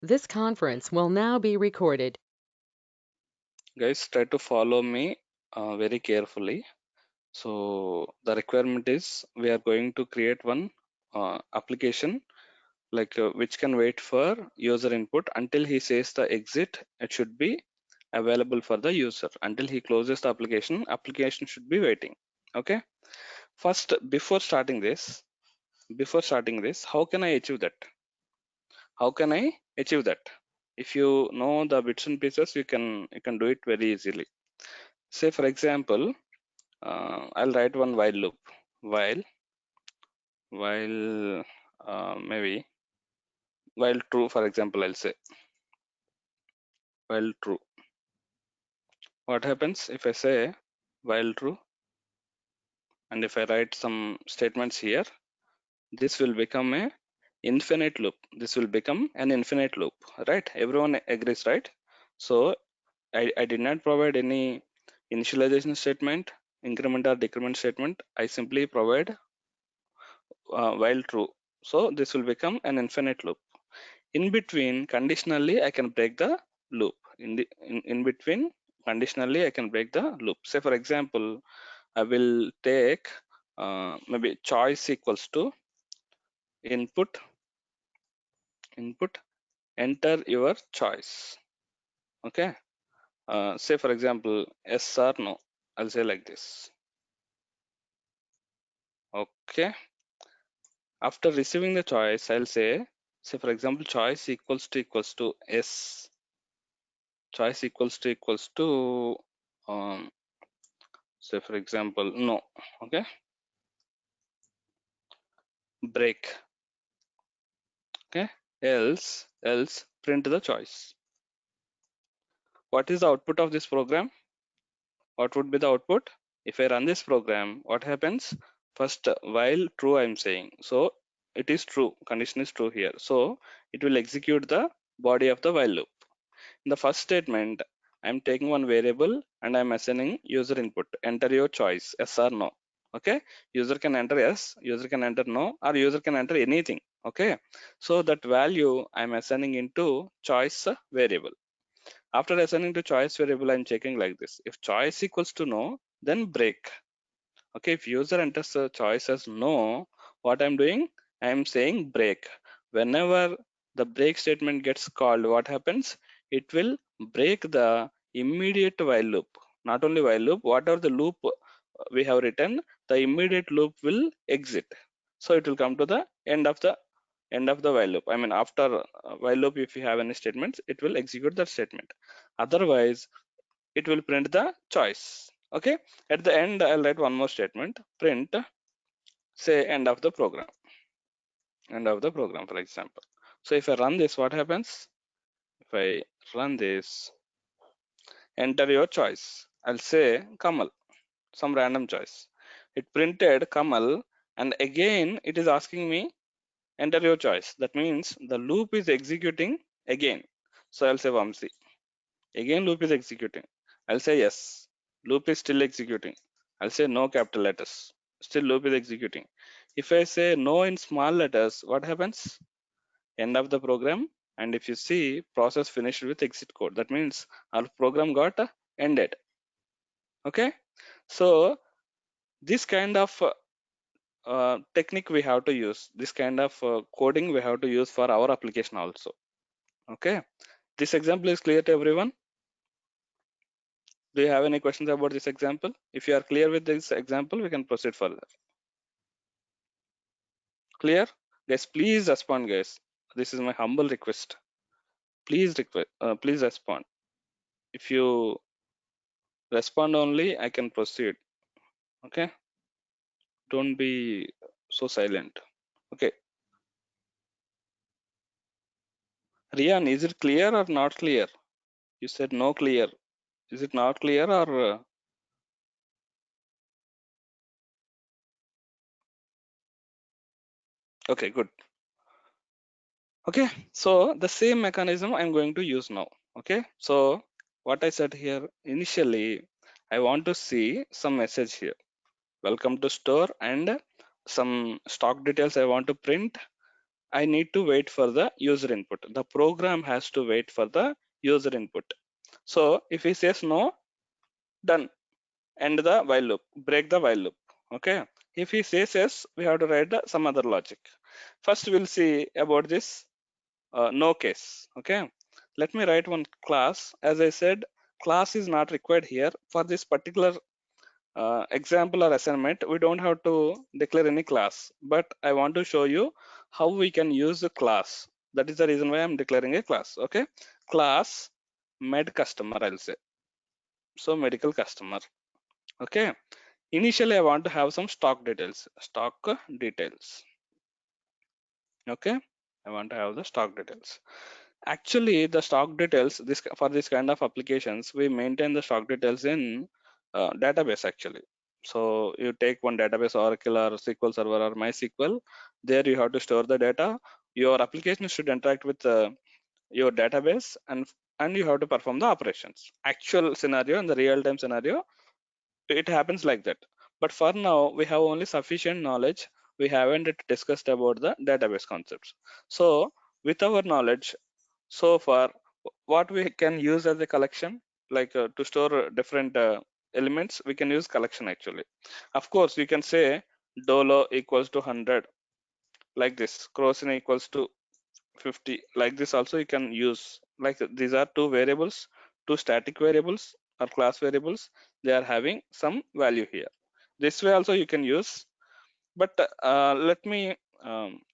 This conference will now be recorded. Guys, try to follow me very carefully. So the requirement is we are going to create one application which can wait for user input until he says the exit. It should be available for the user until he closes the application should be waiting. Okay, first before starting this, how can I achieve that? If you know the bits and pieces, you can do it very easily. Say for example, I'll write one while loop. While maybe while true, for example, I'll say while true. What happens if I say while true, and if I write some statements here, this will become a infinite loop. This will become an infinite loop, right? Everyone agrees, right? So I did not provide any initialization statement, increment or decrement statement. I simply provide while true. So this will become an infinite loop. In between, conditionally, I can break the loop. In between, conditionally, I can break the loop. Say for example, I will take maybe choice equals to input enter your choice. Okay. Say for example, yes or no. I'll say like this. Okay. After receiving the choice, I'll say for example, choice equals to yes. Choice equals to say for example, no. Okay. Break. Okay. Else print the choice. What is the output of this program? What would be the output? If I run this program, what happens? First, while true, I'm saying. So it is true. Condition is true here. So it will execute the body of the while loop. In the first statement, I'm taking one variable and I'm assigning user input. Enter your choice, yes or no. Okay. User can enter yes, user can enter no, or user can enter anything. Okay. So that value I'm assigning into choice variable. After assigning to choice variable, I'm checking like this. If choice equals to no, then break. Okay, if user enters the choice as no, what I'm doing? I'm saying break. Whenever the break statement gets called, what happens? It will break the immediate while loop. Not only while loop, whatever the loop we have written, the immediate loop will exit. So it will come to the end of the while loop. I mean, after while loop, if you have any statements, it will execute that statement. Otherwise, it will print the choice. Okay. At the end, I'll write one more statement. Print, say end of the program. End of the program, for example. So if I run this, what happens? If I run this, enter your choice. I'll say Kamal, some random choice. It printed Kamal, and again it is asking me enter your choice. That means the loop is executing again. So I'll say Vamsi. Again loop is executing. I'll say yes. Loop is still executing. I'll say no capital letters. Still loop is executing. If I say no in small letters, what happens? End of the program. And if you see process finished with exit code, that means our program got ended. Okay. So this kind of technique we have to use. This kind of coding we have to use for our application also. Okay. This example is clear to everyone. Do you have any questions about this example? If you are clear with this example, we can proceed further. Clear? Guys, please respond, guys. This is my humble request. Please respond. If you respond only, I can proceed. Okay? Don't be so silent. Okay. Rian, is it clear or not clear? You said no clear. Is it not clear or? Okay, good. Okay, so the same mechanism I'm going to use now. Okay, so what I said here initially, I want to see some message here. Welcome to store, and some stock details I want to print. I need to wait for the user input. The program has to wait for the user input. So if he says no, done. End the while loop, break the while loop. Okay. If he says yes, we have to write some other logic. First, we'll see about this no case. Okay. Let me write one class. As I said, class is not required here for this particular example or assignment. We don't have to declare any class, but I want to show you how we can use a class. That is the reason why I'm declaring a class. Okay. Class med customer, I'll say. So medical customer. Okay. Initially, I want to have some stock details. Stock details. Okay. I want to have the stock details. Actually, the stock details, this for this kind of applications, we maintain the stock details in database actually. So you take one database, Oracle or SQL Server or MySQL. There you have to store the data. Your application should interact with your database, and you have to perform the operations. Actual scenario and the real-time scenario, it happens like that. But for now, we have only sufficient knowledge. We haven't discussed about the database concepts. So with our knowledge so far, what we can use as a collection, like to store different elements, we can use collection actually. Of course, you can say dolo equals to 100, like this. Crossing equals to 50, like this also you can use. Like these are two variables, two static variables or class variables. They are having some value here. This way also you can use, but let me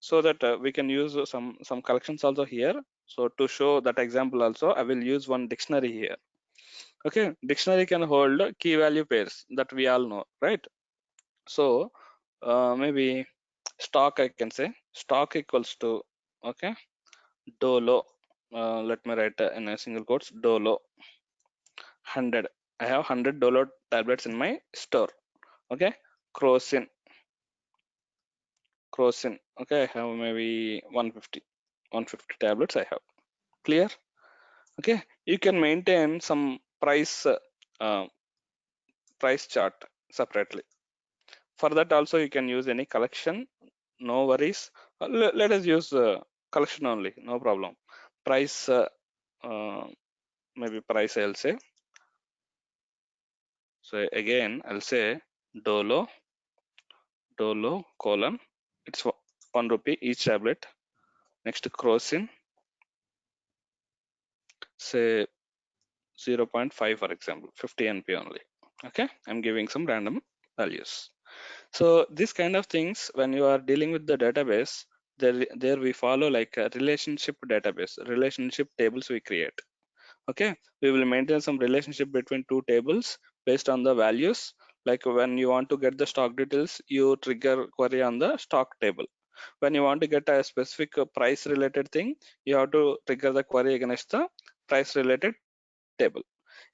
so that we can use some collections also here. So to show that example also, I will use one dictionary here. Okay, dictionary can hold key value pairs that we all know, right? So maybe stock, I can say stock equals to, okay, dolo. Let me write in a single quotes, dolo 100. I have 100 dolo tablets in my store. Okay, crocin, crocin. Okay, I have maybe 150 tablets I have. Clear? Okay, you can maintain some uh, price chart separately. For that also you can use any collection. No worries. Let us use collection only. No problem. Price, uh, maybe price I'll say. So again, I'll say dolo colon. It's 1 rupee each tablet. Next crocin, say 0.5 for example, 50 NP only. Okay, I'm giving some random values. So this kind of things, when you are dealing with the database, there we follow like a relationship database, relationship tables we create. Okay, we will maintain some relationship between two tables based on the values. Like when you want to get the stock details, you trigger query on the stock table. When you want to get a specific price related thing, you have to trigger the query against the price related table.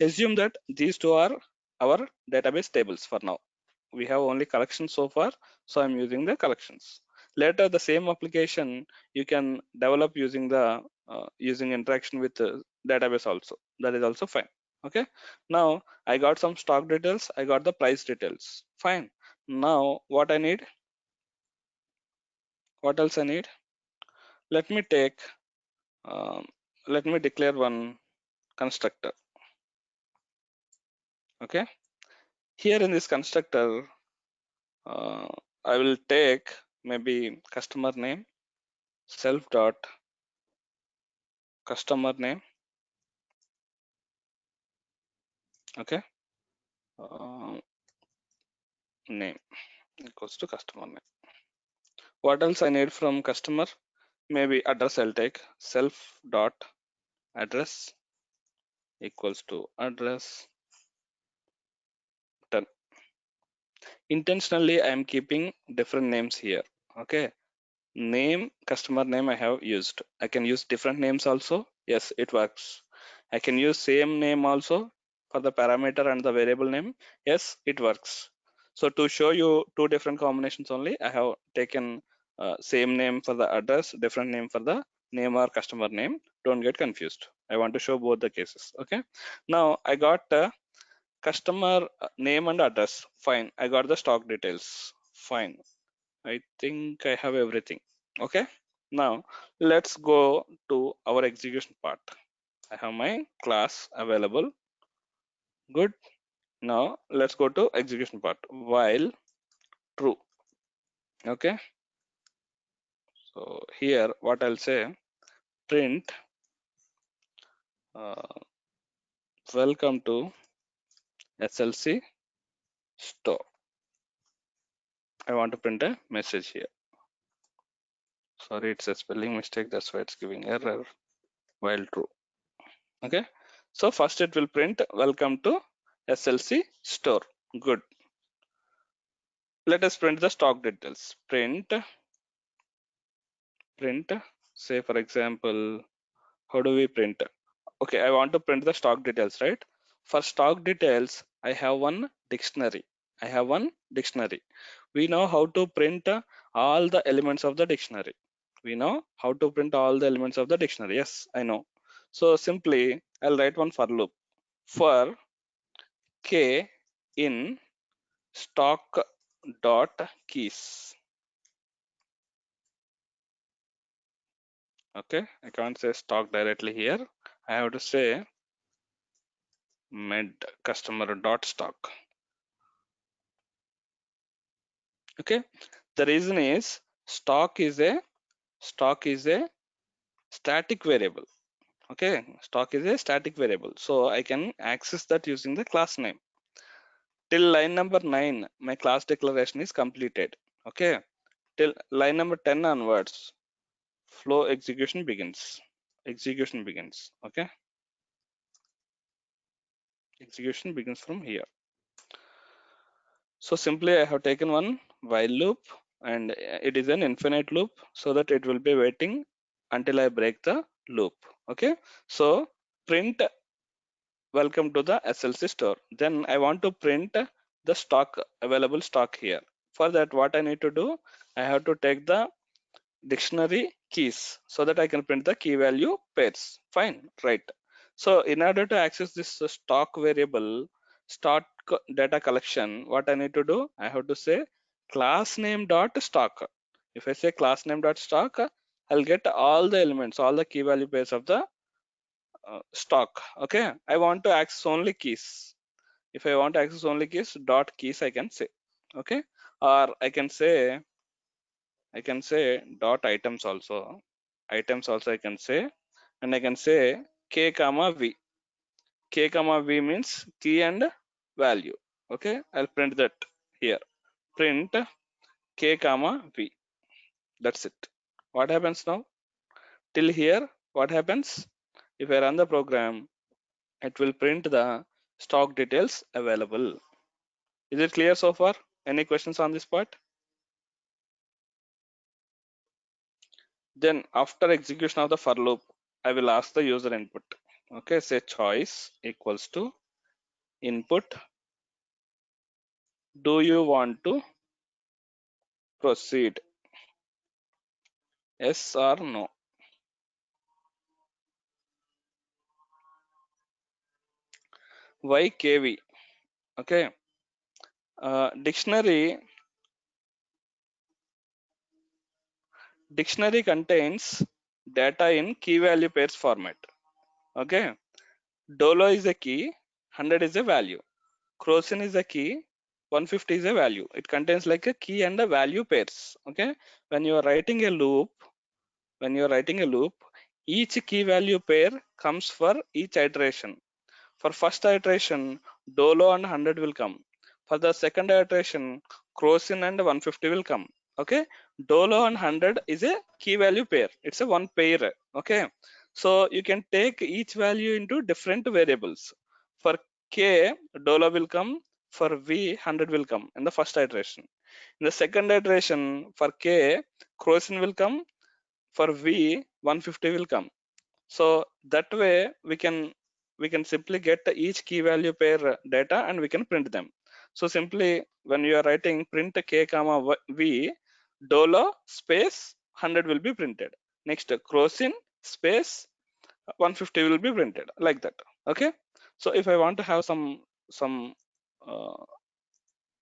Assume that these two are our database tables for now. We have only collections so far, so I'm using the collections. Later, the same application you can develop using the using interaction with the database also. That is also fine. Okay. Now I got some stock details. I got the price details. Fine. Now what I need? What else I need? Let me take. Um, let me declare one constructor. Okay. Here in this constructor, uh, I will take maybe customer name, self dot customer name. Okay, name equals to customer name. What else I need from customer? Maybe address. I'll take self dot address equals to address 10. Intentionally I am keeping different names here. Okay, name, customer name I have used. I can use different names also. Yes, it works. I can use same name also for the parameter and the variable name. Yes, it works. So to show you two different combinations only, I have taken same name for the address, different name for the name or customer name. Don't get confused. I want to show both the cases. Okay. Now I got customer name and address. Fine. I got the stock details. Fine. I think I have everything. Okay. Now let's go to our execution part. I have my class available. Good. Now let's go to execution part. While true. Okay. So here what I'll say, print uh, welcome to SLC store. I want to print a message here. Sorry, it's a spelling mistake. That's why it's giving error while true. Okay. So first it will print welcome to SLC store. Good. Let us print the stock details. Print, say for example, how do we print? Okay, I want to print the stock details, right? For stock details, I have one dictionary. We know how to print all the elements of the dictionary. Yes, I know. So simply, I'll write one for loop. For k in stock dot keys. Okay, I can't say stock directly here. I have to say med customer dot stock. Okay, the reason is stock is a static variable. Okay, stock is a static variable, so I can access that using the class name. Till line number 9, my class declaration is completed. Okay, till line number 10 onwards, flow execution begins. Okay, execution begins from here. So simply I have taken one while loop, and it is an infinite loop, so that it will be waiting until I break the loop. Okay, so print welcome to the SLC store. Then I want to print the available stock here. For that, what I need to do, I have to take the dictionary keys so that I can print the key value pairs. Fine, right. So in order to access this stock variable, data collection, what I need to do, I have to say class name dot stock. If I say class name dot stock, I'll get all the elements, all the key value pairs of the stock. Okay, I want to access only keys. If I want to access only keys, dot keys I can say. Okay, or I can say dot items also. I can say, and I can say k comma v. K comma v means key and value. Okay, I'll print that here. Print k comma v. That's it. What happens now? Till here, what happens? If I run the program, it will print the stock details available. Is it clear so far? Any questions on this part? Then after execution of the for loop, I will ask the user input. Okay, say choice equals to input. Do you want to proceed? Yes or no? Why KV? Okay, dictionary contains data in key value pairs format. Okay, Dolo is a key, 100 is a value. Crosin is a key, 150 is a value. It contains like a key and a value pairs. Okay, when you are writing a loop, each key value pair comes for each iteration. For first iteration, Dolo and 100 will come. For the second iteration, Crosin and 150 will come. Okay, Dolo and 100 is a key value pair. It's a one pair. Okay, so you can take each value into different variables. For K, Dolo will come. For V, 100 will come in the first iteration. In the second iteration, for K, Crosin will come. For V, 150 will come. So that way we can simply get each key value pair data and we can print them. So simply when you are writing print k comma v, Dolo space 100 will be printed. Next Crosin space 150 will be printed, like that. Okay, so if I want to have some uh,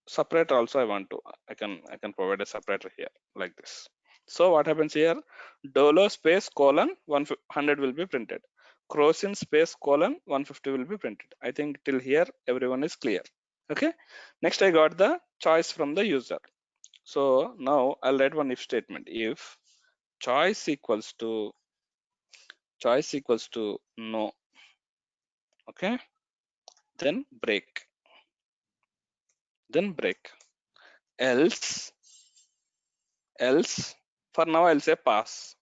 separator also, I can provide a separator here like this. So what happens here? Dolo space colon 100 will be printed. Crosin space colon 150 will be printed. I think till here everyone is clear. Okay. Next I got the choice from the user. So now I'll write one if statement. If choice equals to no, okay, then break. Else for now I'll say pass.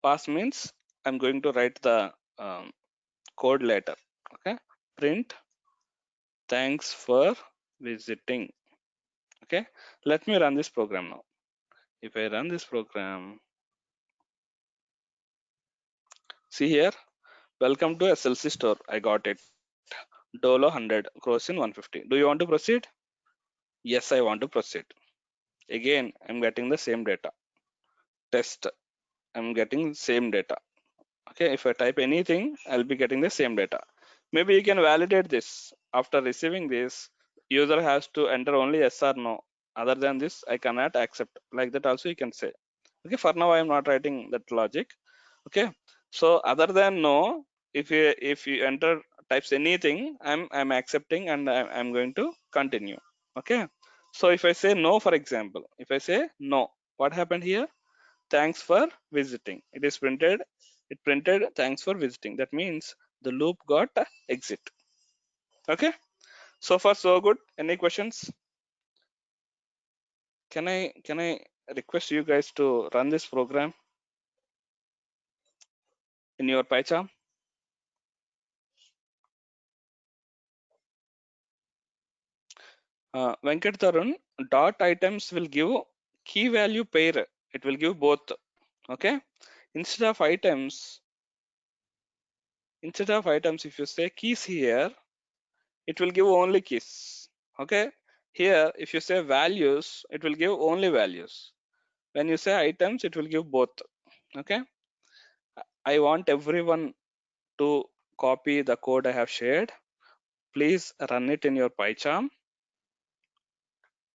Pass means I'm going to write the code later. Okay. Print thanks for visiting. Okay. Let me run this program now. If I run this program, see here, welcome to SLC store. I got it. Dolo 100, Crosin 150. Do you want to proceed? Yes, I want to proceed. Again, I'm getting the same data. Test, I'm getting same data. Okay, if I type anything, I'll be getting the same data. Maybe you can validate this. After receiving this, user has to enter only yes or no. Other than this, I cannot accept. Like that also you can say. Okay, for now I am not writing that logic. Okay, so other than no, if you enter types anything, I'm accepting and I'm going to continue. Okay, so if I say no, for example, if I say no, what happened here? Thanks for visiting. It printed thanks for visiting. That means the loop got exit. Okay, so far so good. Any questions? Can I request you guys to run this program in your PyCharm? Venkat Tarun, dot items will give key value pair. It will give both. Okay, instead of items, if you say keys here, it will give only keys. Okay, here if you say values, it will give only values. When you say items, it will give both. Okay, I want everyone to copy the code I have shared. Please run it in your PyCharm.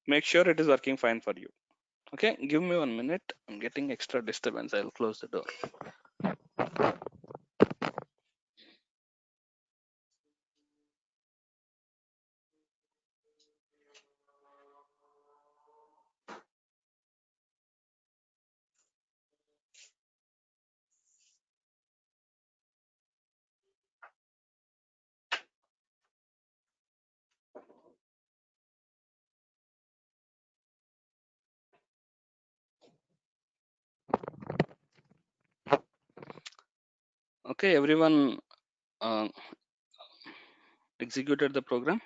Make sure it is working fine for you. Okay, give me 1 minute. I'm getting extra disturbance. I'll close the door. Okay, everyone uh, executed the program.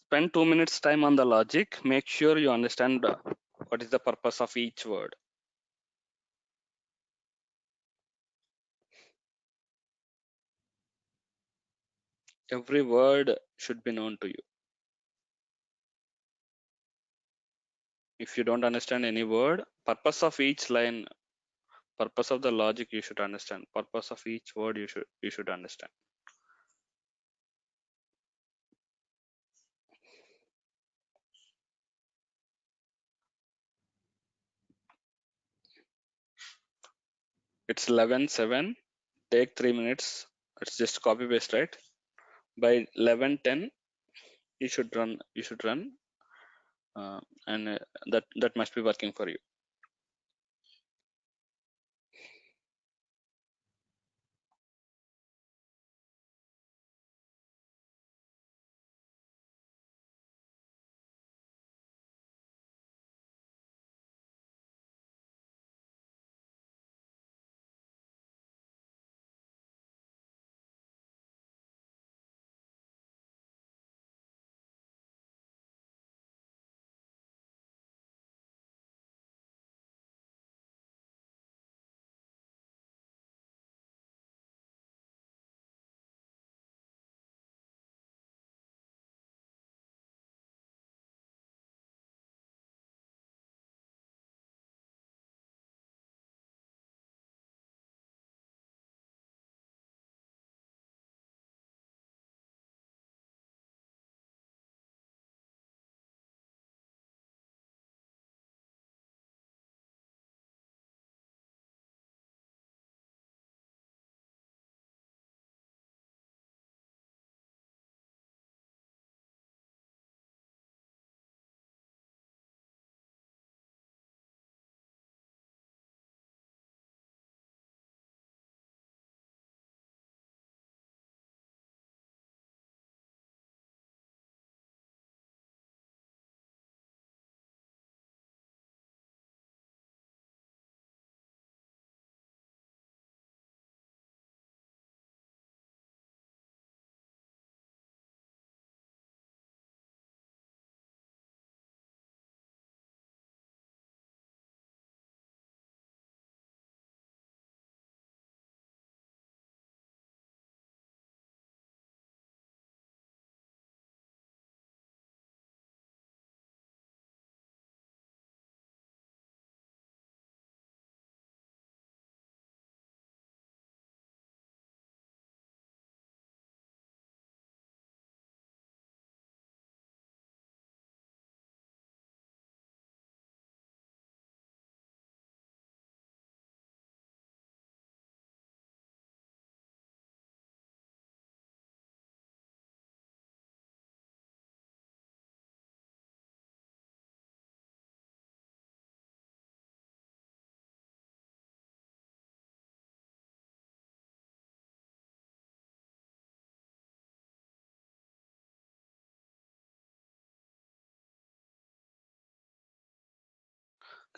Spend 2 minutes time on the logic. Make sure you understand what is the purpose of each word. Every word should be known to you. If you don't understand any word, purpose of each line, purpose of the logic you should understand. Purpose of each word you should understand. It's 11:07. Take 3 minutes. It's just copy paste, right? By 11:10, you should run. And that must be working for you.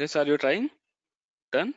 Guys, are you trying? Done?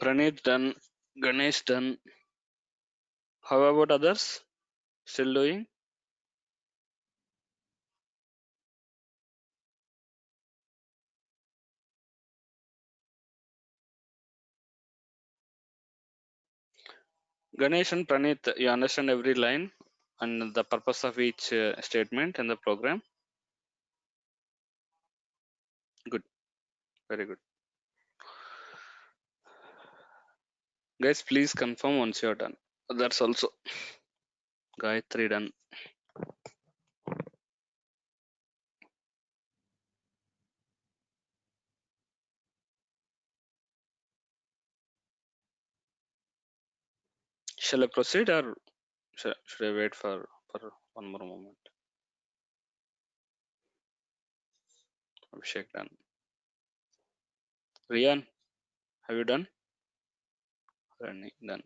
Praneeth done. Ganesh done. How about others? Still doing? Ganesh and Praneeth, you understand every line and the purpose of each statement in the program? Good. Very good. Guys, please confirm once you're done. That's also Gayatri done. Shall I proceed or should I wait for one more moment? Abhishek done. Rian, have you done? Rani done.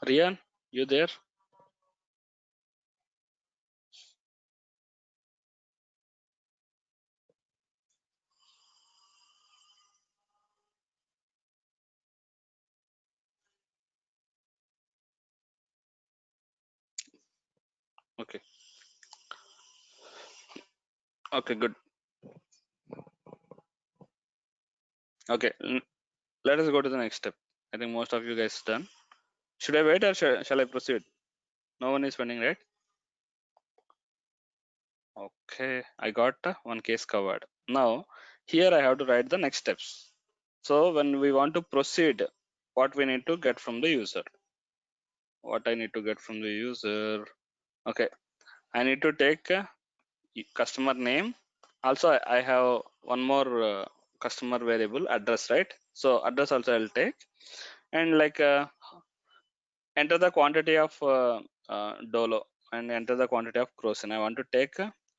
Rian, you there? Okay. Okay, good. Okay, let us go to the next step. I think most of you guys done. Should I wait or shall I proceed? No one is pending, right? Okay, I got one case covered. Now, here I have to write the next steps. So when we want to proceed, what we need to get from the user? What I need to get from the user? Okay, I need to take customer name. Also, I have one more customer variable address, right? So address also I'll take, and like enter the quantity of Dolo and enter the quantity of Crocin. I want to take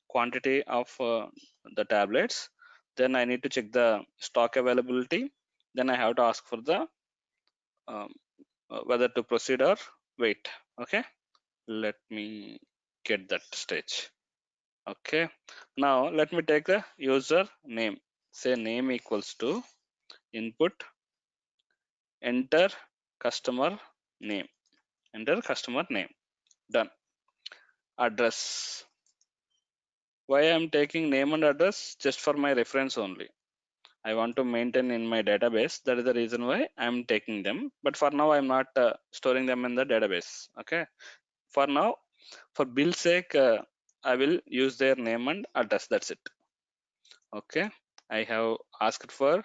quantity of the tablets. Then I need to check the stock availability. Then I have to ask for the um, whether to proceed or wait. Okay, let me get that stage. Okay, now let me take the user name. Say name equals to input, enter customer name. Enter customer name. Done. Address. Why I'm taking name and address? Just for my reference only. I want to maintain in my database. That is the reason why I'm taking them. But for now, I'm not storing them in the database. Okay. For now, for bill's sake, I will use their name and address. That's it. Okay. I have asked for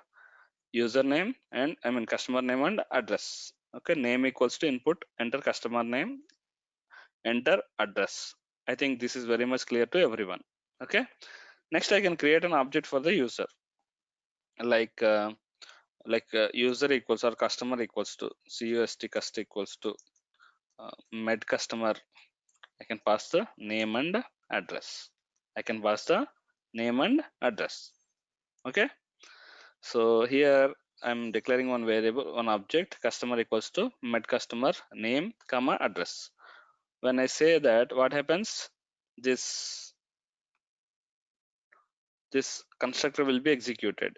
username and customer name and address. Okay. Name equals to input, enter customer name, enter address. I think this is very much clear to everyone. Okay. Next, I can create an object for the user, like user equals or customer equals to cust equals to med customer. I can pass the name and address. I can pass the name and address. Okay. So here I'm declaring one variable, one object, customer equals to med customer name, comma address. When I say that, what happens? This constructor will be executed.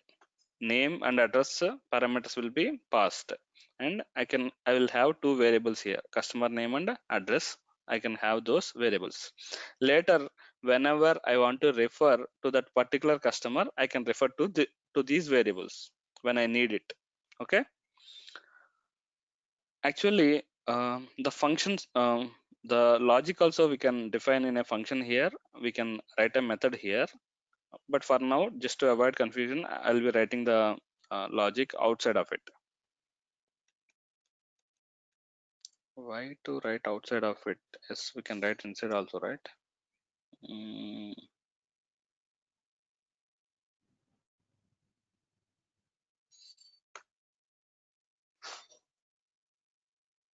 Name and address parameters will be passed, and I will have two variables here, customer name and address. I can have those variables. Later, whenever I want to refer to that particular customer, I can refer to these variables when I need it. Okay, actually the functions, the logic also we can define in a function here. We can write a method here, but for now, just to avoid confusion, I'll be writing the logic outside of it. Why to write outside of it? Yes, we can write inside also, right? Mm,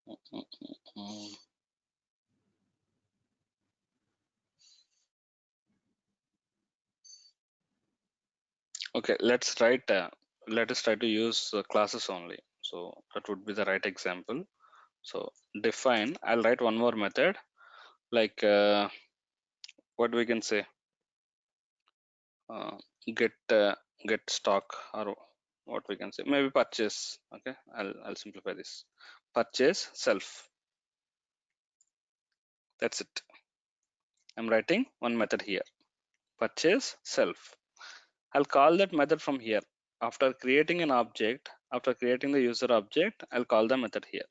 mm, mm, mm. Okay, let's write. Let us try to use classes only. So that would be the right example. So define. I'll write one more method, like what we can say. Uh, get get stock, or what we can say. Maybe purchase. Okay, I'll simplify this. Purchase self. That's it. I'm writing one method here. Purchase self. I'll call that method from here. After creating an object, after creating the user object, I'll call the method here.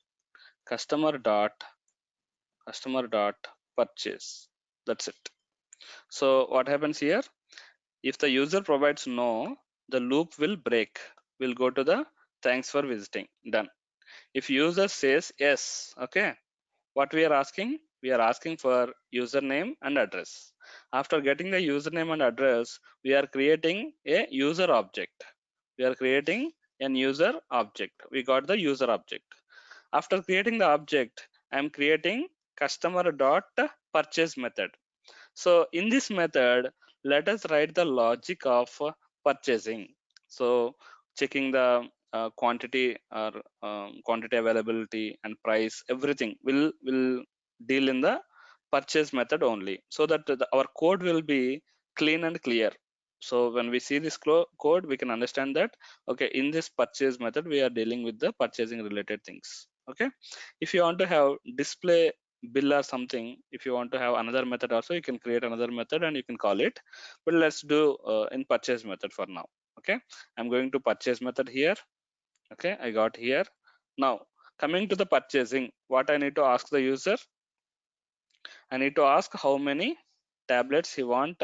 Customer dot purchase. That's it. So what happens here? If the user provides no, the loop will break. We'll go to the thanks for visiting. Done. If user says yes, okay, what we are asking? We are asking for username and address. After getting the username and address, we are creating a user object. We are creating an user object. We got the user object. After creating the object, I am creating customer dot purchase method. So in this method, let us write the logic of purchasing. So checking the quantity, or quantity availability and price, everything will deal in the purchase method only, so that our code will be clean and clear. So when we see this code, we can understand that, okay, in this purchase method, we are dealing with the purchasing related things. Okay, if you want to have display bill or something, if you want to have another method also, you can create another method and you can call it, but let's do in purchase method for now. Okay, I'm going to purchase method here. Okay, I got here. Now coming to the purchasing, what I need to ask the user, I need to ask how many tablets he want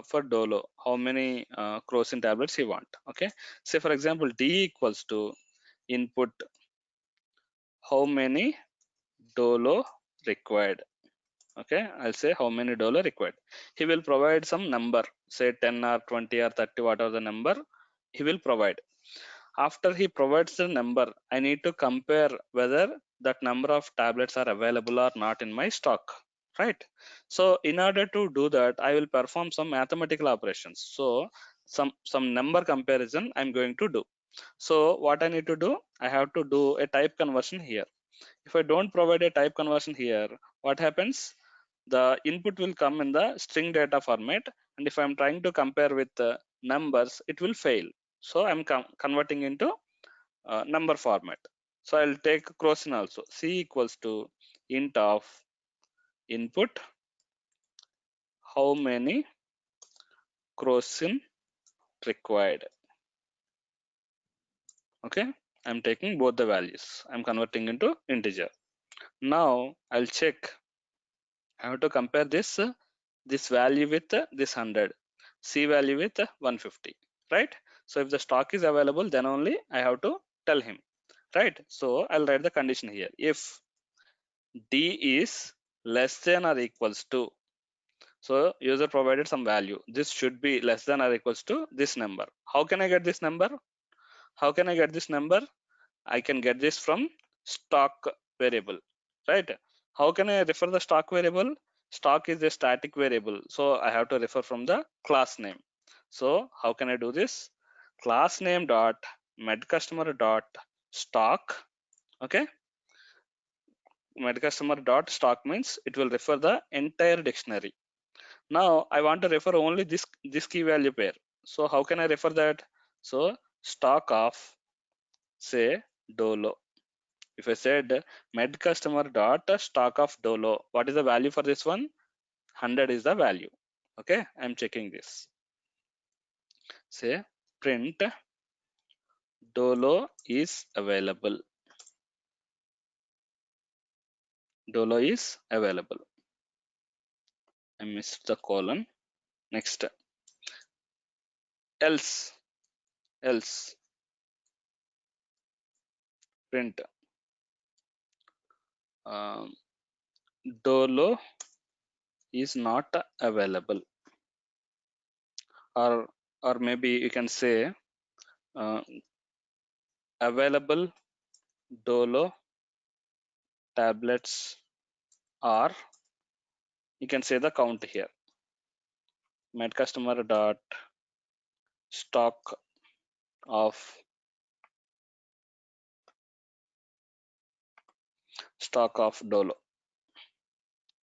for Dolo, how many Crocin tablets he want. Okay, say for example, D equals to input how many Dolo required. Okay, I'll say how many dollar required. He will provide some number, say 10 or 20 or 30, whatever the number he will provide. After he provides the number, I need to compare whether that number of tablets are available or not in my stock, right? So in order to do that, I will perform some mathematical operations. So some number comparison I'm going to do. So what I need to do, I have to do a type conversion here. If I don't provide a type conversion here, what happens? The input will come in the string data format, and if I'm trying to compare with numbers, it will fail. So I'm converting into number format. So I'll take Crocin also. C equals to int of input how many Crocin required. Okay, I'm taking both the values. I'm converting into integer. Now I'll check. I have to compare this value with this 100, C value with 150, right? So if the stock is available, then only I have to tell him, right? So I'll write the condition here. If D is less than or equals to, so user provided some value. This should be less than or equals to this number. How can I get this number? How can I get this number? I can get this from stock variable, right? How can I refer the stock variable? Stock is a static variable, so I have to refer from the class name. So how can I do this? Class name dot med customer dot stock. Okay, med customer dot stock means it will refer the entire dictionary. Now I want to refer only this key value pair. So how can I refer that? So stock of, say, Dolo. If I said med customer dot stock of Dolo, what is the value for this one? 100 is the value. Okay, I'm checking this. Say print Dolo is available. Dolo is available. I missed the colon. Next. Else. Else. Print. Dolo is not available. Or maybe you can say available Dolo tablets are, you can say the count here. Met customer dot stock of Dolo.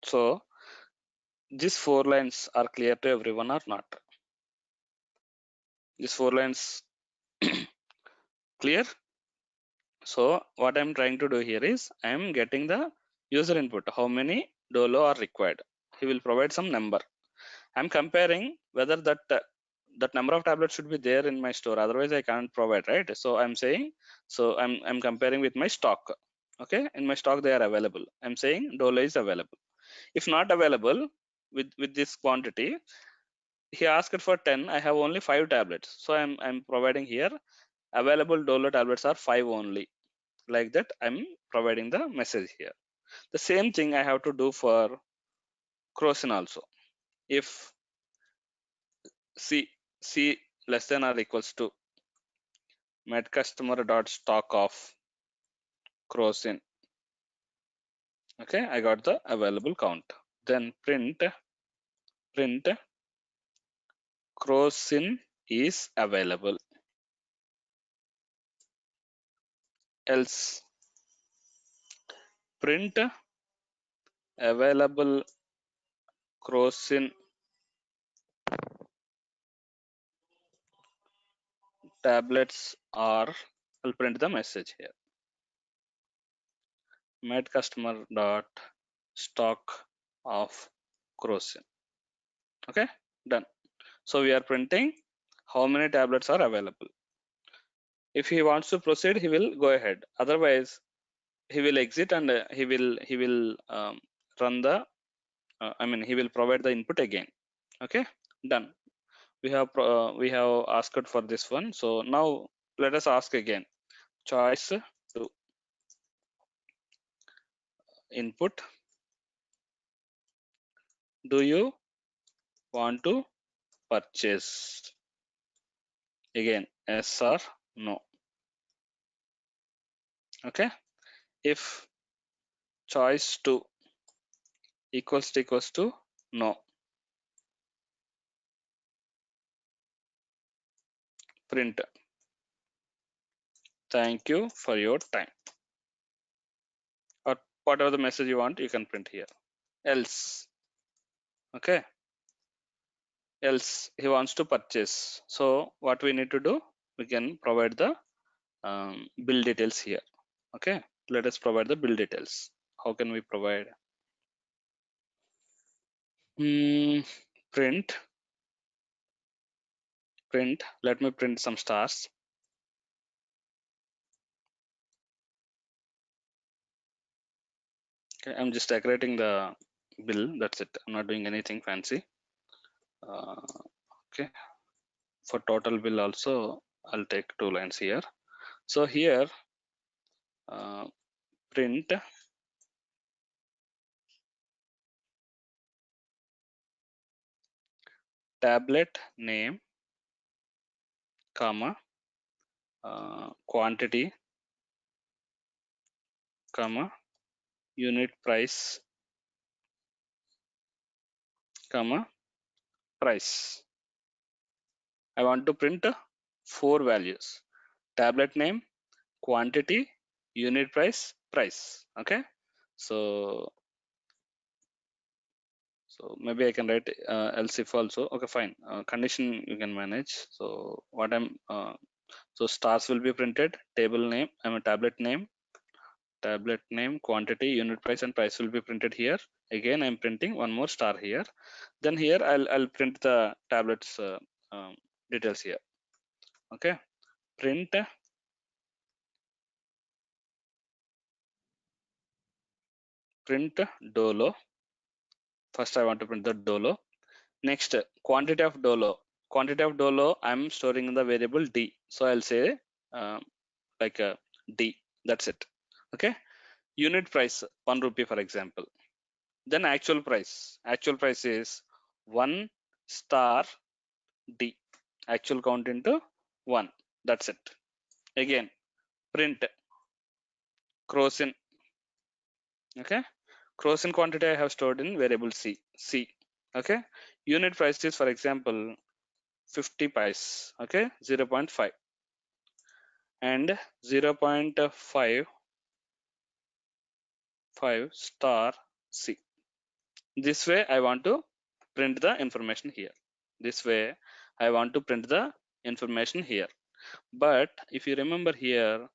So these 4 lines are clear to everyone or not? These 4 lines clear? So what I'm trying to do here is I'm getting the user input. How many Dolo are required? He will provide some number. I'm comparing whether that number of tablets should be there in my store. Otherwise, I can't provide, right? So I'm saying, so I'm comparing with my stock. Okay, in my stock they are available. I'm saying Dolo is available. If not available with this quantity, he asked for 10. I have only 5 tablets. So I'm providing here available Dolo tablets are 5 only. Like that, I'm providing the message here. The same thing I have to do for Crocin also. If C less than or equals to met customer dot stock of Crocin. Okay, I got the available count. Then print Crocin is available. Else print available Crocin tablets are, I'll print the message here. Met customer dot stock of Crocin. Okay, done. So we are printing how many tablets are available. If he wants to proceed, he will go ahead. Otherwise, he will exit and he will run the he will provide the input again. Okay, done. We have asked for this one. So now let us ask again. Choice to input. Do you want to purchase? Again, yes or no. Okay, if choice to equals to no, print thank you for your time, or whatever the message you want, you can print here. Else, okay, else he wants to purchase. So what we need to do, we can provide the bill details here. Okay, let us provide the bill details. How can we provide? Print, let me print some stars. Okay, I'm just decorating the bill, that's it. I'm not doing anything fancy. Okay, for total bill also I'll take 2 lines here. So here print tablet name comma quantity comma unit price comma price. I want to print 4 values: tablet name, quantity, unit price, price. Okay, so maybe I can write else if also. Okay, fine. Condition you can manage. So what I'm so stars will be printed. Table name, tablet name, quantity, unit price, and price will be printed here. Again, I'm printing one more star here. Then here I'll print the tablets details here. Okay, print print dolo. First I want to print the dolo. Next, quantity of dolo. Quantity of dolo I'm storing in the variable d. So I'll say uh, like a d. That's it. Okay. Unit price 1 rupee for example. Then actual price. Actual price is 1 star d. Actual count into 1. That's it. Again, print Crosin. Okay. Crosin quantity I have stored in variable c. C. Okay. Unit price is for example 50 pice. Okay. 0.5 and 0.55 star c. This way I want to print the information here. This way I want to print the information here. But if you remember here,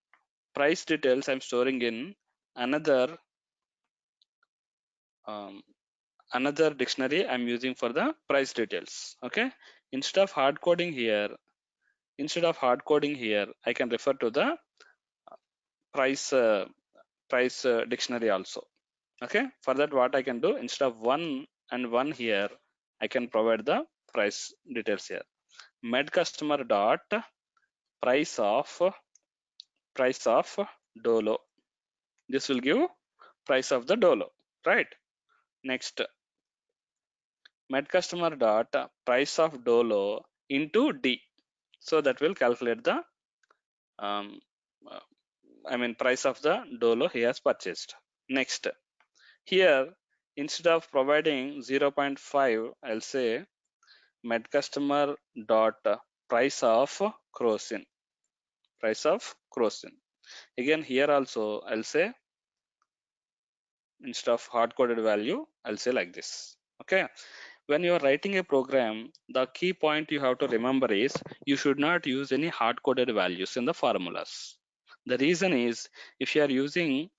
price details I'm storing in another um, another dictionary I'm using for the price details. Okay. Instead of hard coding here, I can refer to the price dictionary also. Okay. For that, what I can do, instead of 1 and 1 here, I can provide the price details here. Med customer dot price of dolo. This will give price of the dolo, right? Next, med customer dot price of dolo into d. So that will calculate the um, price of the dolo he has purchased. Next, here instead of providing 0.5, I'll say med customer dot price of Crosin. Price of Crosin. Again, here also I'll say instead of hard coded value, I'll say like this. Okay. When you are writing a program, the key point you have to remember is you should not use any hard coded values in the formulas. The reason is if you are using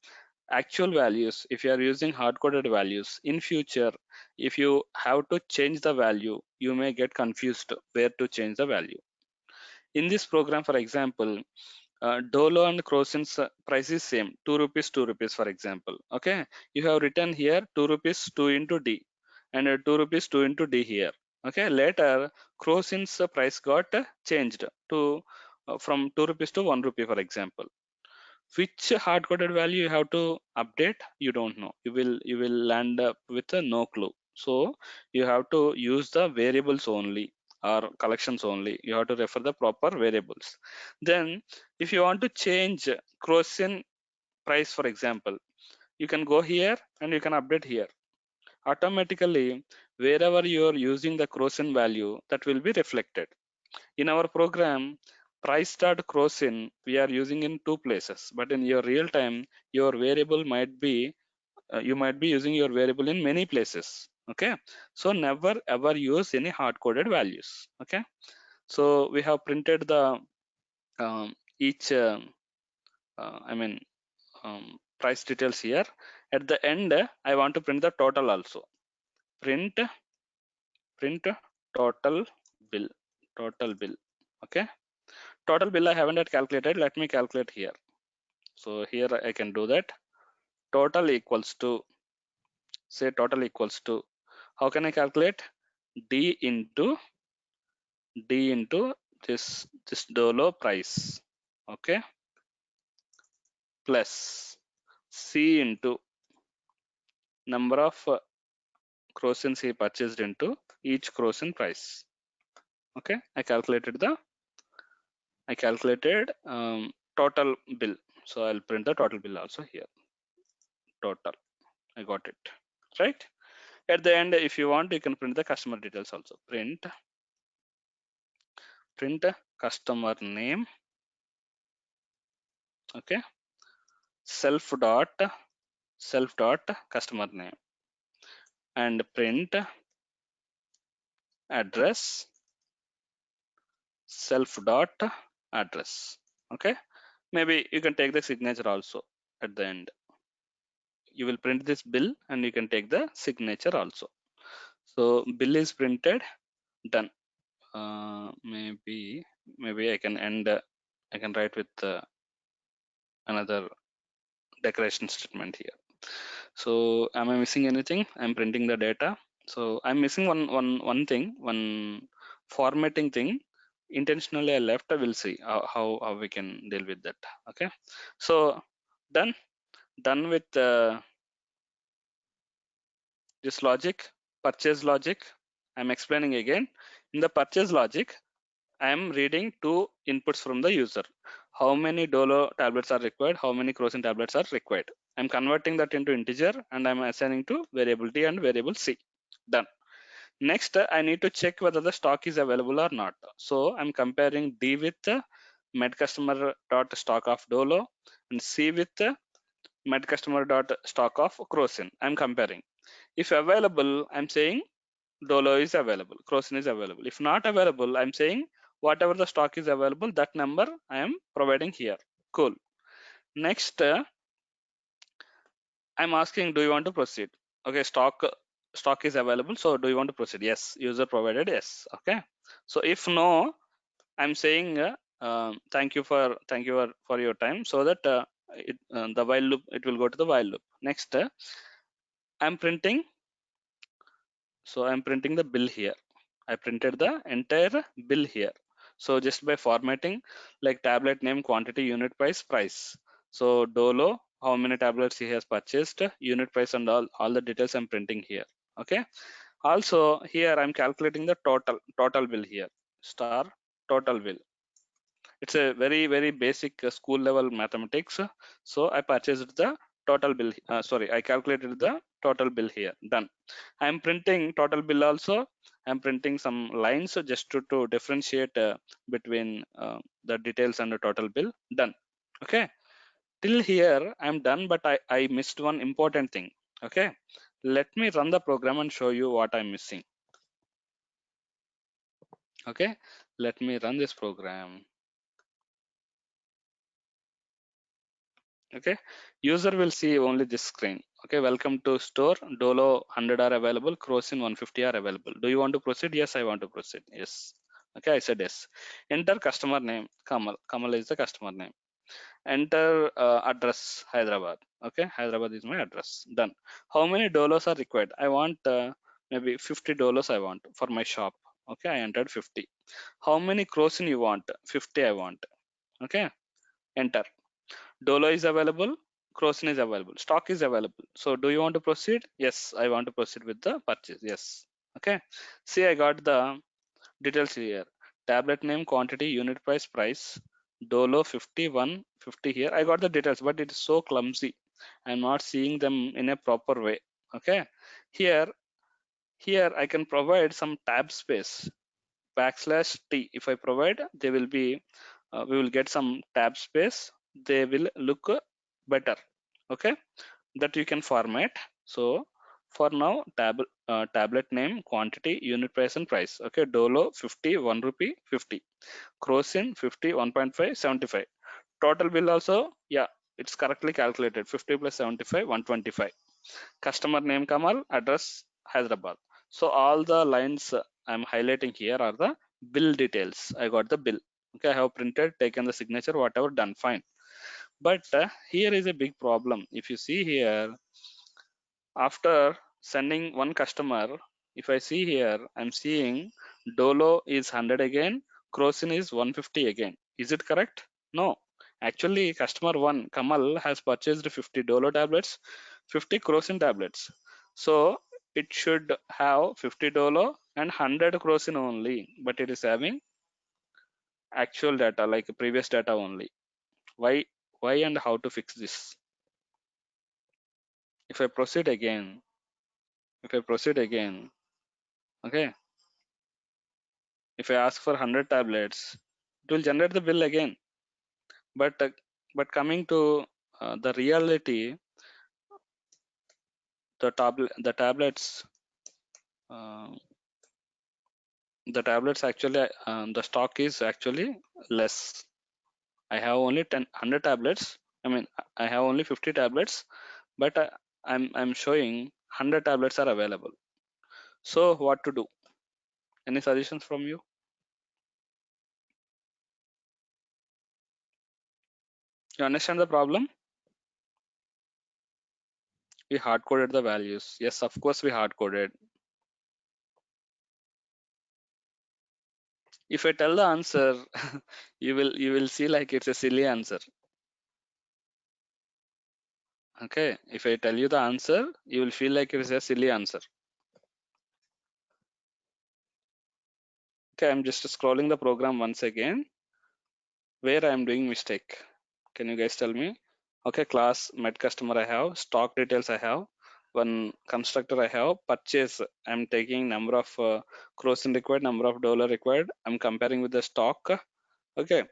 actual values, if you are using hard coded values in future, if you have to change the value, you may get confused where to change the value. In this program, for example, Dolo and Crosin's price is same, 2 rupees, 2 rupees, for example. Okay, you have written here 2 rupees, 2 into D, and 2 rupees, 2 into D here. Okay, later Crosin's price got changed to from 2 rupees to 1 rupee, for example. Which hard coded value you have to update, you don't know. You will land up with a no clue. So you have to use the variables only or collections only. You have to refer the proper variables. Then if you want to change Crosin price, for example, you can go here and you can update here. Automatically, wherever you are using the Crosin value, that will be reflected. In our program, price start Crosin we are using in 2 places, but in your real time, your variable might be you might be using your variable in many places. Okay, so never ever use any hard coded values. Okay, so we have printed the each I mean price details here. At the end, I want to print the total also. Print total bill. Total bill. Okay. Total bill I haven't yet calculated. Let me calculate here. So here I can do that. Total equals to, say total equals to, how can I calculate? D into this dolo price. Okay. Plus C into number of Crosins he purchased into each Crosin price. Okay. I calculated total bill. So I'll print the total bill also here. Total. I got it. Right. At the end, if you want, you can print the customer details also. Print customer name. Okay. Self dot customer name, and print address self dot address. Okay. Maybe you can take the signature also at the end. You will print this bill and you can take the signature also. So bill is printed, done. Maybe I can end. I can write with another decoration statement here. So am I missing anything? I'm printing the data. So I'm missing one thing, one formatting thing. Intentionally I left. I will see how we can deal with that. Okay. So done with this logic, purchase logic. I'm explaining again. In the purchase logic, I am reading two inputs from the user. How many Dolo tablets are required? How many Crocin tablets are required? I'm converting that into integer and I'm assigning to variable t and variable c. Done. Next, I need to check whether the stock is available or not. So I'm comparing d with med customer dot stock of Dolo and c with med customer dot stock of Crocin. I'm comparing. If available, I'm saying Dolo is available, Crocin is available. If not available, I'm saying whatever the stock is available, that number I am providing here. Cool. Next, I'm asking, do you want to proceed? Okay, stock is available. So do you want to proceed? Yes. User provided yes. Okay. So if no, I'm saying thank you for your time. So that the while loop, it will go to the while loop. Next, I'm printing. So I'm printing the bill here. I printed the entire bill here. So just by formatting like tablet name, quantity, unit price, price. So Dolo, how many tablets he has purchased, unit price and all the details I'm printing here. Okay. Also here I'm calculating the total bill here. Star total bill. It's a very basic school level mathematics. So I purchased the total bill. I calculated the total bill here. Done. I'm printing total bill also. I'm printing some lines just to differentiate between the details and the total bill. Done. Okay. Till here I'm done, but I missed one important thing. Okay. Let me run the program and show you what I'm missing. Okay. Let me run this program. Okay, user will see only this screen. Okay, welcome to store. Dolo 100 are available, Crocin 150 are available. Do you want to proceed? Yes, I want to proceed. Yes. Okay, I said yes. Enter customer name. Kamal is the customer name. Enter address Hyderabad. Okay, Hyderabad is my address. Done. How many dollars are required? I want maybe $50 I want for my shop. Okay, I entered 50. How many Crocin you want? 50 I want. Okay, enter. Dolo is available, Crocin is available, stock is available. So do you want to proceed? Yes, I want to proceed with the purchase. Yes. Okay. See, I got the details here. Tablet name, quantity, unit price, price. Dolo 51, 50 here. I got the details, but it is so clumsy. I'm not seeing them in a proper way. Okay. Here, here I can provide some tab space. Backslash T. If I provide, they will be, we will get some tab space. They will look better. Okay, that you can format. So for now, tablet name, quantity, unit price and price. Okay, Dolo 50, 1 rupee 50. Crocin 50, 1.5, 75. Total bill also, yeah, it's correctly calculated. 50 plus 75, 125. Customer name Kamal, address Hyderabad. So all the lines I'm highlighting here are the bill details. I got the bill. Okay, I have printed, taken the signature, whatever, done, fine. But here is a big problem. If you see here, after sending one customer, if I see here, I'm seeing Dolo is 100 again, Crocin is 150 again. Is it correct? No. Actually, customer one, Kamal, has purchased 50 Dolo tablets, 50 Crocin tablets. So it should have 50 Dolo and 100 Crocin only, but it is having actual data like previous data only. Why? Why and how to fix this? If I proceed again, if I proceed again, okay, if I ask for 100 tablets, it will generate the bill again. But coming to the reality, the tablets, uh, the tablets actually, the stock is actually less. I have only 100 tablets. I mean, I have only 50 tablets, but I'm showing 100 tablets are available. So what to do? Any suggestions from you? You understand the problem? We hard coded the values. Yes, of course we hard coded. If I tell the answer, you will see like it's a silly answer. Okay, if I tell you the answer, you will feel like it is a silly answer. Okay, I'm just scrolling the program once again where I'm doing mistake. Can you guys tell me? Okay, class, met customer I have, stock details I have, one constructor I have, purchase I'm taking number of cross in required, number of dollar required. I'm comparing with the stock. Okay,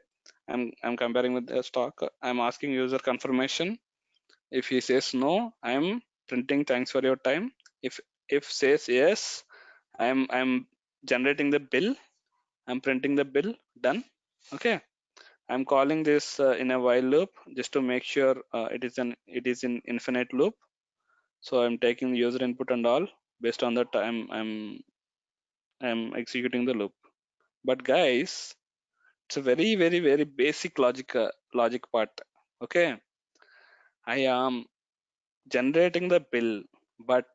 I'm comparing with the stock. I'm asking user confirmation. If he says no, I'm printing thanks for your time. If says yes, I'm generating the bill. I'm printing the bill. Done. Okay. I'm calling this in a while loop just to make sure it is in infinite loop. So I'm taking user input and all. Based on that, I'm executing the loop. But guys, it's a very very basic logic part. Okay, I am generating the bill, but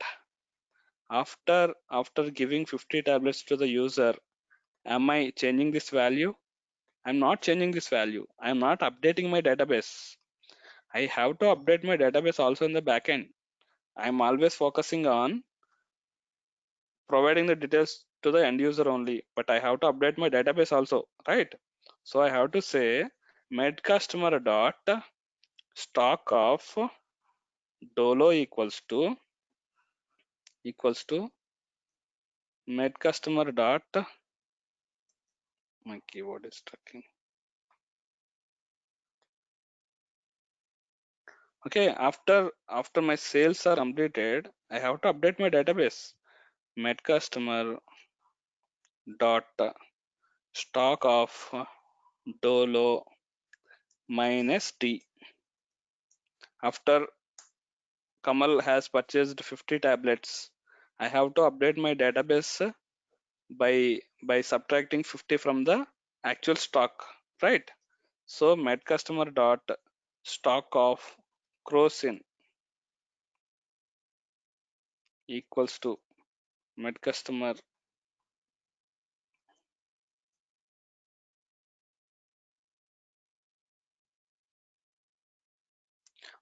after giving 50 tablets to the user, am I changing this value? I'm not changing this value. I'm not updating my database. I have to update my database also in the backend. I'm always focusing on providing the details to the end user only, but I have to update my database also, right? So I have to say med customer dot stock of dolo equals to med customer dot, my keyboard is tracking. Okay, after my sales are completed, I have to update my database. Met customer dot stock of dolo minus t. After Kamal has purchased 50 tablets, I have to update my database by subtracting 50 from the actual stock, right? So met customer dot stock of Crosin equals to met customer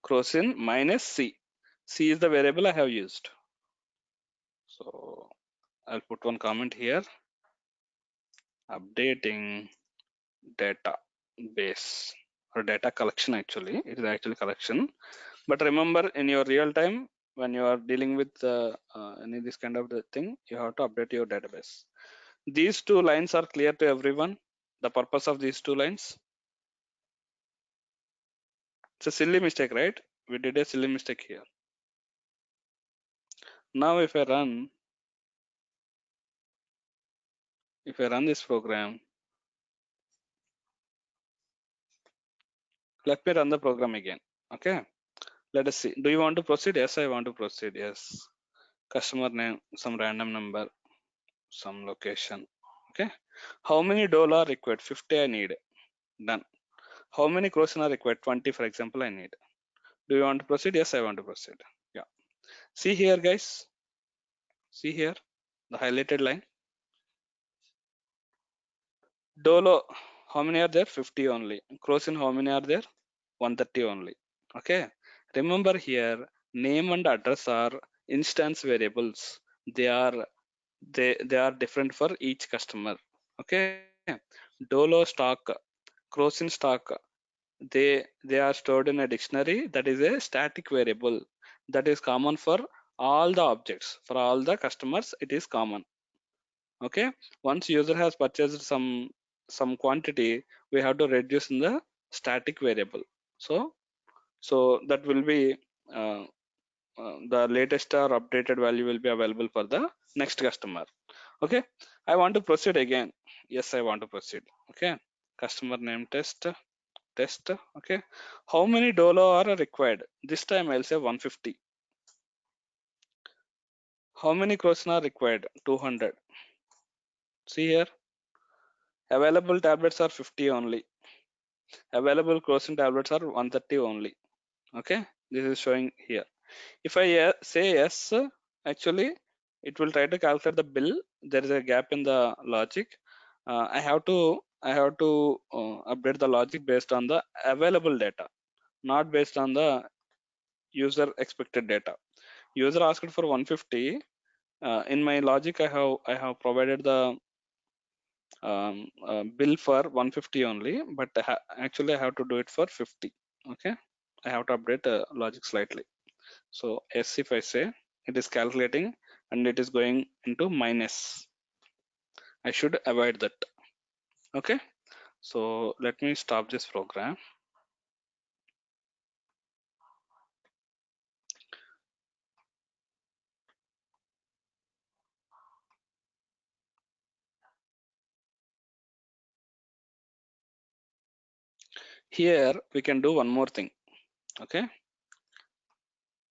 Crosin minus C. C is the variable I have used. So I'll put one comment here. Updating database or data collection, actually it is actually collection. But remember, in your real time, when you are dealing with any this kind of the thing, you have to update your database. These two lines are clear to everyone. The purpose of these two lines. It's a silly mistake, right? We did a silly mistake here. Now if I run this program, let me run the program again. Okay, let us see. Do you want to proceed? Yes, I want to proceed. Yes. Customer name, some random number, some location. Okay. How many dollar required? 50 I need. Done. How many crores are required? 20, for example, I need. Do you want to proceed? Yes, I want to proceed. Yeah. See here, guys. See here, the highlighted line. Dolo, how many are there? 50 only. Crores in how many are there? 130 only. Okay. Remember here, name and address are instance variables. They are different for each customer. Okay. Dolo stock, crores in stock, they are stored in a dictionary. That is a static variable that is common for all the objects. For all the customers, it is common. Okay, once user has purchased some quantity, we have to reduce in the static variable. So that will be uh, the latest or updated value will be available for the next customer. Okay, I want to proceed again. Yes, I want to proceed. Okay, customer name test. Okay, how many dolo are required? This time I'll say 150. How many crores are required? 200. See here, available tablets are 50 only. Available crores tablets are 130 only. Okay, this is showing here. If I say yes, actually it will try to calculate the bill. There is a gap in the logic. I have to update the logic based on the available data, not based on the user expected data. User asked for 150. In my logic, I have provided the bill for 150 only, but actually I have to do it for 50. Okay, I have to update logic slightly. So yes, if I say, it is calculating and it is going into minus, I should avoid that. Okay, so let me stop this program. Here we can do one more thing. Okay,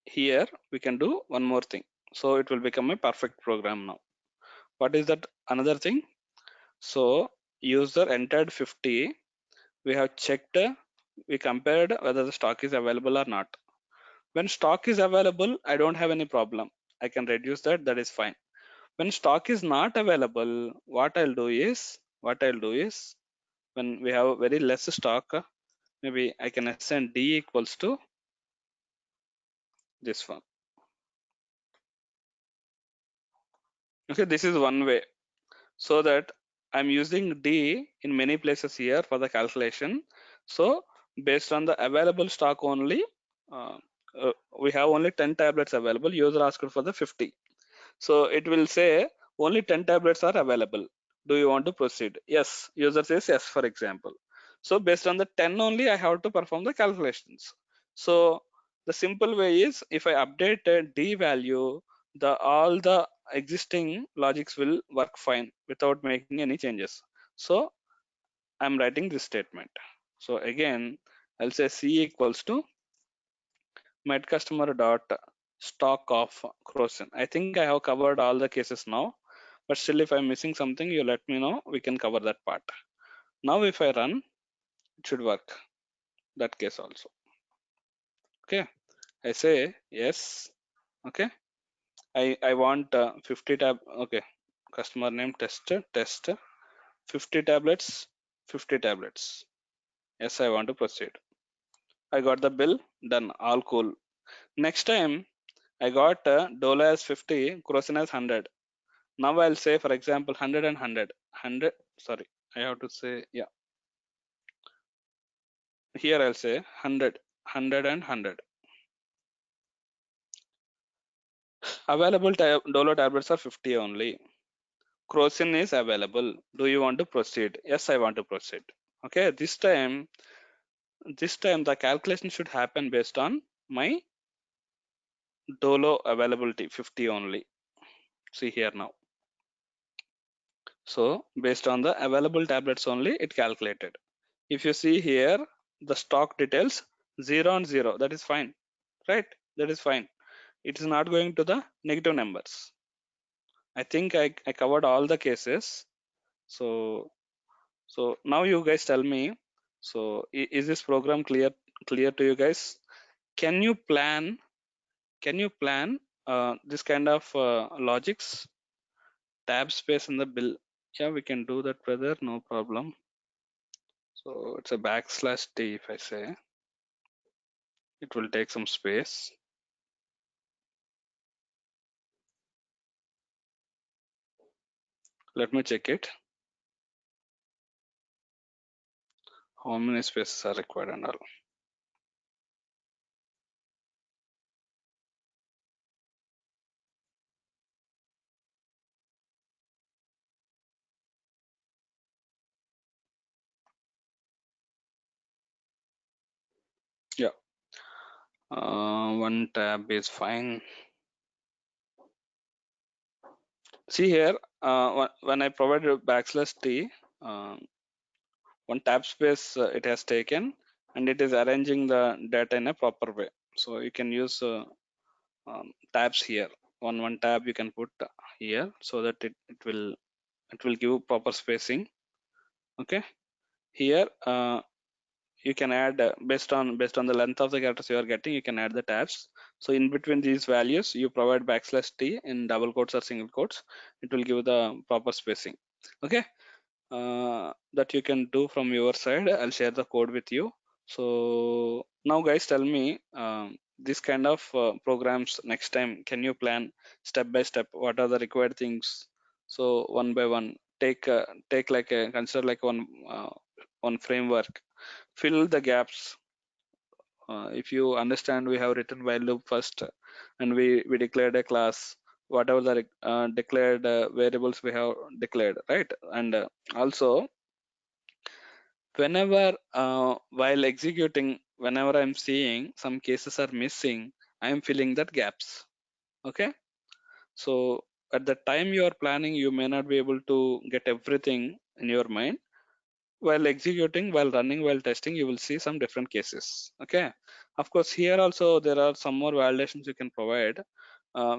here we can do one more thing, so it will become a perfect program now. What is that another thing? So user entered 50. We have checked, we compared whether the stock is available or not. When stock is available, I don't have any problem. I can reduce that. That is fine. When stock is not available, what I'll do is when we have very less stock, maybe I can assign D equals to this one. Okay, this is one way, so that I'm using D in many places here for the calculation. So based on the available stock only, uh, we have only 10 tablets available. User asked for the 50. So it will say only 10 tablets are available. Do you want to proceed? Yes. User says yes, for example. So based on the 10 only, I have to perform the calculations. So the simple way is, if I update a D value, all the existing logics will work fine without making any changes. So I'm writing this statement. So again, I'll say C equals to met customer dot stock of Croson. I think I have covered all the cases now, but still if I'm missing something, you let me know, we can cover that part. Now if I run, it should work, that case also. Okay, I say yes. Okay, I want 50 tab. Okay, customer name test 50 tablets, 50 tablets. Yes, I want to proceed. I got the bill, done, all cool. Next time I got Dolo as 50, Croson as 100. Now I'll say, for example, 100 and 100. 100, sorry, I have to say, yeah. Here I'll say 100, 100 and 100. Available Dolo tablets are 50 only. Crocin is available. Do you want to proceed? Yes, I want to proceed. Okay, this time the calculation should happen based on my Dolo availability 50 only. See here now. So based on the available tablets only, it calculated. If you see here, the stock details 0 and 0, that is fine, right? That is fine. It is not going to the negative numbers. I think I covered all the cases. So now you guys tell me, so is this program clear to you guys? Can you plan this kind of logics, tab space in the bill? Yeah, we can do that, brother, no problem. So it's a \t. If I say, it will take some space. Let me check it. How many spaces are required and all. Yeah, one tab is fine. See here, when I provided \t, one tab space it has taken, and it is arranging the data in a proper way. So you can use tabs here. One tab you can put here, so that it will give proper spacing. Okay, here you can add based on the length of the characters you are getting, you can add the tabs. So in between these values, you provide \t in double quotes or single quotes. It will give the proper spacing. Okay, that you can do from your side. I'll share the code with you. So now, guys, tell me this kind of programs next time. Can you plan step by step? What are the required things? So one by one, take like a consider like one framework, fill the gaps. If you understand, we have written while loop first, and we declared a class, whatever the declared variables we have declared, right? And also, whenever while executing, whenever I'm seeing some cases are missing, I'm filling that gaps. Okay, so at the time you are planning, you may not be able to get everything in your mind. While executing, while running, while testing, you will see some different cases. Okay, of course, here also there are some more validations you can provide.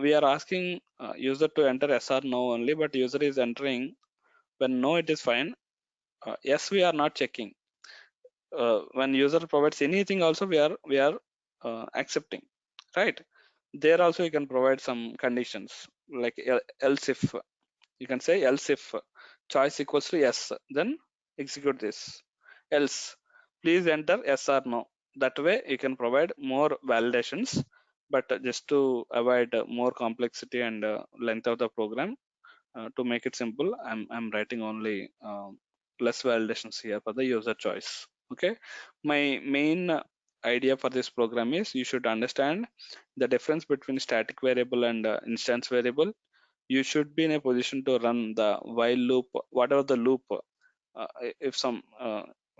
We are asking user to enter yes or no only, but user is entering when no, it is fine. Yes, we are not checking. When user provides anything, also we are accepting, right? There also you can provide some conditions like else if. You can say else if choice equals to yes, then execute this. Else, please enter yes or no. That way you can provide more validations. But just to avoid more complexity and length of the program, to make it simple, I'm writing only less validations here for the user choice. Okay, my main idea for this program is you should understand the difference between static variable and instance variable. You should be in a position to run the while loop, whatever the loop. If some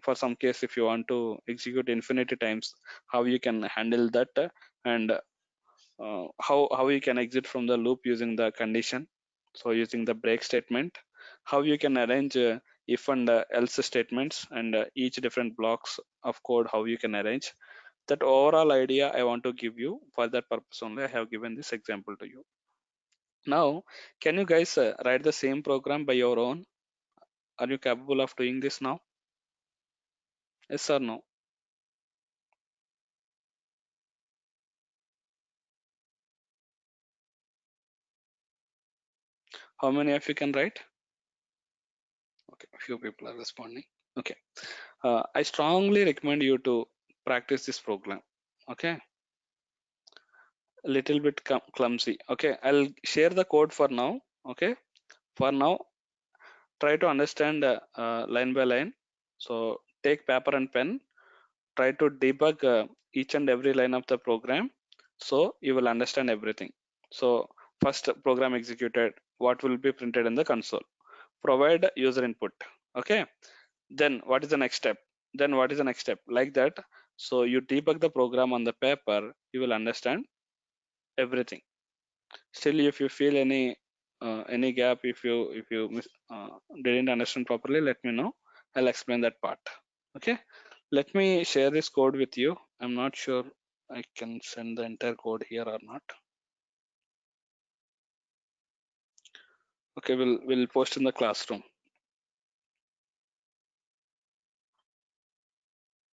for some case, if you want to execute infinity times, how you can handle that, and how you can exit from the loop using the condition. So using the break statement, how you can arrange if and else statements, and each different blocks of code, how you can arrange that. Overall idea I want to give you. For that purpose only I have given this example to you. Now, can you guys write the same program by your own? Are you capable of doing this now? Yes or no? How many of you can write? Okay, a few people are responding. Okay, I strongly recommend you to practice this program. Okay, a little bit clumsy. Okay, I'll share the code for now. Okay, for now, try to understand line by line. So take paper and pen, try to debug each and every line of the program, so you will understand everything. So first, program executed, what will be printed in the console? Provide user input. Okay, then what is the next step? Then what is the next step? Like that. So you debug the program on the paper, you will understand everything. Still, if you feel any gap, if you didn't understand properly, let me know. I'll explain that part. Okay, let me share this code with you. I'm not sure I can send the entire code here or not. Okay, we'll post in the classroom.